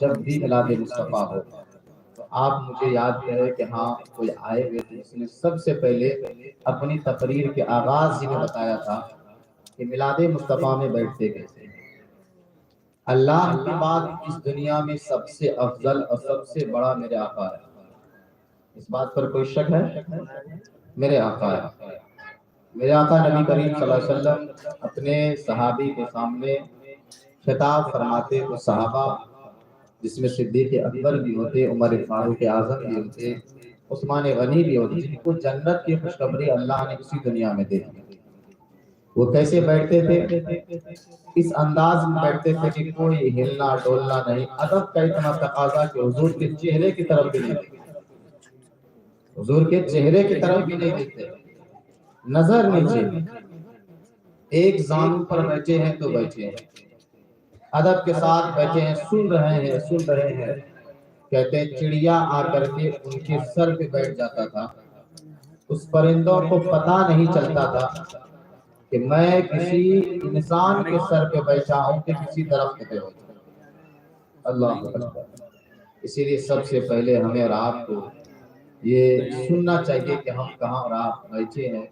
جب بھی میلاد مصطفیٰ ہو تو آپ مجھے یاد کریں کہ ہاں کوئی آئے ہوئے تھے، اس نے سب سے پہلے اپنی تقریر کے آغاز ہی میں بتایا تھا کہ میلاد مصطفیٰ میں بیٹھتے کیسے ہیں۔ اللہ کے بعد اس دنیا میں سب سے افضل اور سب سے بڑا میرے آقا ہے، اس بات پر کوئی شک ہے؟ میرے آقا ہے۔ میرے آقا نبی کریم صلی اللہ علیہ وسلم اپنے صحابی کے سامنے خطاب فرماتے تو صحابہ جس میں صدیق اکبر بھی ہوتے، عمر فاروق اعظم بھی ہوتے، عثمان غنی بھی ہوتے، جن کو جنت کی خوشخبری اللہ نے اسی دنیا میں دے دی۔ وہ کیسے بیٹھتے تھے؟ اس انداز میں بیٹھتے تھے کہ کوئی ہلنا ڈولنا نہیں، ادب کا اتنا تقاضا کہ حضور کے چہرے کی طرف بھی نہیں دیکھتے، حضور کے چہرے کی طرف بھی نہیں دیکھتے، نظر نیچے، ایک زانو پر بیٹھے ہیں تو بیٹھے ہیں، ادب کے ساتھ بیٹھے ہیں، سن رہے ہیں۔ کہتے ہیں چڑیا آ کر کے ان کے سر پہ بیٹھ جاتا تھا، اس پرندوں کو پتہ نہیں چلتا تھا کہ میں کسی انسان کے سر پہ بیٹھا ہوں کہ کسی درخت پہ بیٹھا ہوں۔ اللہ اکبر۔ اسی لیے سب سے پہلے ہمیں اور آپ کو یہ سننا چاہیے کہ ہم کہاں اور آپ بیٹھے ہیں۔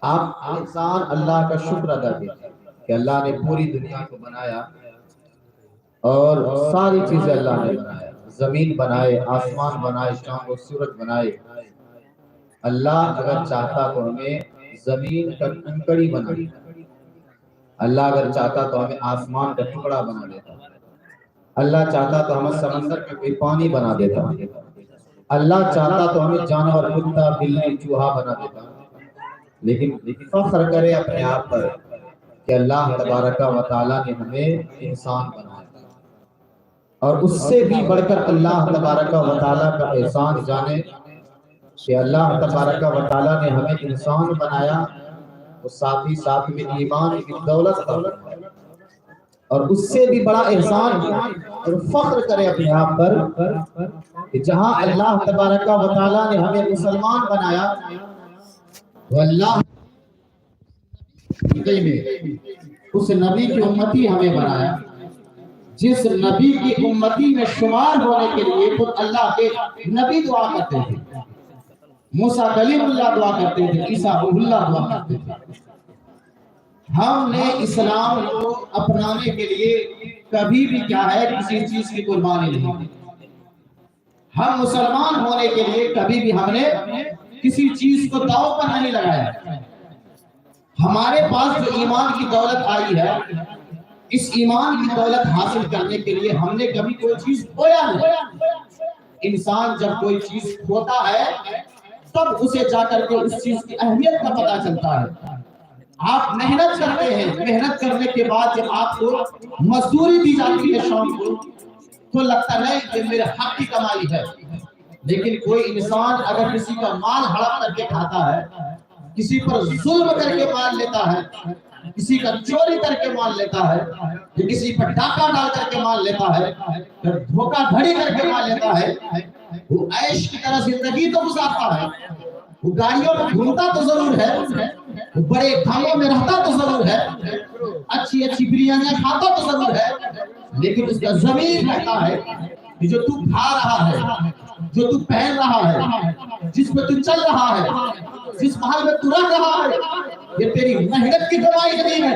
آپ انسان اللہ کا شکر ادا کیجیے کہ اللہ نے پوری دنیا کو بنایا اور ساری چیزیں اللہ نے بنایا، زمین بنائے، آسمان بنائے، شام و سورج بنائے۔ اللہ اگر چاہتا تو ہمیں زمین کا کنکڑی بنا دیتا، اللہ اگر چاہتا تو ہمیں آسمان کا ٹکڑا بنا دیتا، اللہ چاہتا تو ہمیں سمندر کا کوئی پانی بنا دیتا، اللہ چاہتا تو ہمیں جانور کتا بلی چوہا بنا دیتا۔ لیکن فخر کرے اپنے آپ پر کہ اللہ تبارک و تعالیٰ نے ہمیں انسان بنایا، اور اس سے بھی بڑھ کر اللہ تبارک و تعالیٰ کا احسان جانے کہ اللہ تبارک و تعالیٰ نے ہمیں انسان بنایا تو ساتھ ہی ساتھ میں ایمان کی دولت عطا فرمائی، اور اس سے بھی بڑا احسان ہے۔ اور فخر کرے اپنے آپ پر کہ جہاں اللہ تبارک و تعالیٰ نے ہمیں مسلمان بنایا تو اللہ میں اس نبی کی امتی ہمیں بنایا، جس نبی کی امتی میں شمار ہونے کے لیے خود اللہ کے نبی دعا کرتے تھے، موسیٰ کلیم اللہ دعا کرتے تھے، عیسیٰ روح اللہ دعا کرتے تھے۔ ہم نے اسلام کو اپنانے کے لیے کبھی بھی کیا ہے کسی چیز کی قربانی نہیں دی۔ ہم مسلمان ہونے کے لیے کبھی بھی ہم نے کسی چیز کو داؤ پر نہیں لگایا۔ ہمارے پاس جو ایمان کی دولت آئی ہے، اس ایمان کی دولت حاصل کرنے کے لیے ہم نے کبھی کوئی چیز کھویا نہیں۔ انسان جب کوئی چیز کھوتا ہے تب اسے جا کر کے اس چیز کی اہمیت کا پتہ چلتا ہے۔ آپ محنت کرتے ہیں، محنت کرنے کے بعد جب آپ کو مزدوری دی جاتی ہے شام کو تو لگتا ہے کہ میرے حق کی کمائی ہے۔ لیکن کوئی انسان اگر کسی کا مال ہڑپ کر کے کھاتا ہے، کسی پر ظلم کر کے مال لیتا ہے، کسی کا چوری کر کے مال لیتا ہے، کسی پر ڈاکہ ڈال کر کے مال لیتا ہے، پھر دھوکہ دھڑی کر کے مال لیتا ہے، وہ عیش کی طرح زندگی تو گزارتا ہے، وہ گاڑیوں میں گھومتا تو ضرور ہے، وہ بڑے کھانوں میں رہتا تو ضرور ہے، اچھی اچھی بریانیاں کھاتا تو ضرور ہے، لیکن اس کا ضمیر کہتا ہے کہ جو تو کھا رہا ہے، جو تو پہن رہا ہے، جس پہ تو چل رہا ہے، جس محل میں تو رہ رہا ہے، یہ تیری محنت کی کمائی نہیں ہے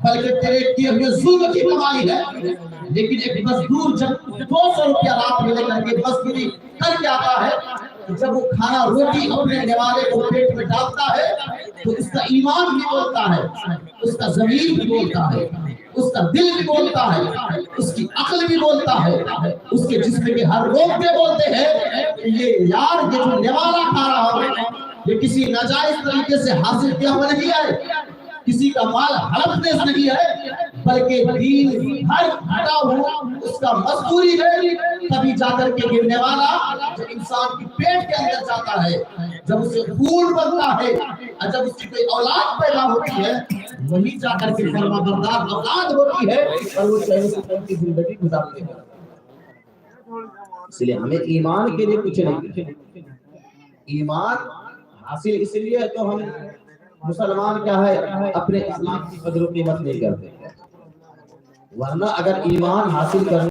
بلکہ تیرے کیے ہوئے ظلم کی کمائی ہے۔ لیکن ایک مزدور جب 200 روپیہ رات میں لے کر کے مزدوری کر کے آتا ہے، جب وہ کھانا روٹی اپنے نوالے کو پیٹ میں ڈالتا ہے تو اس کا ایمان بھی بولتا ہے، اس کا ضمیر بھی بولتا ہے، اس کا دل بھی بولتا ہے، اس کی عقل بھی بولتا ہے، اس کے جسم کے ہر روگ پہ بولتے ہیں کہ یہ یار یہ جو نوالا کھا رہا ہے یہ کسی ناجائز طریقے سے حاصل کیا ہوا نہیں ہے، کسی کا مال ہڑپنے سے نہیں ہے، بلکہ دین ہر ہٹا ہوا اس کا مزدوری ہے۔ تبھی جا کر کے گرنے والا جو انسان کی پیٹ کے اندر جاتا ہے، جب اسے خون بنتا ہے اور جب اس کی کوئی اولاد پیدا ہوتی ہے، وہی جا کر کے فرما بردار اولاد ہوتی ہے اور وہ چہرے سے کی زندگی گزارتے ہیں۔ اس لیے ہمیں ایمان کے لیے کچھ نہیں، ایمان حاصل اس لیے ہے تو ہم مسلمان کیا ہے اپنے اسلام کی قدر و قیمت نہیں کرتے، ورنہ اگر ایمان حاصل کرنے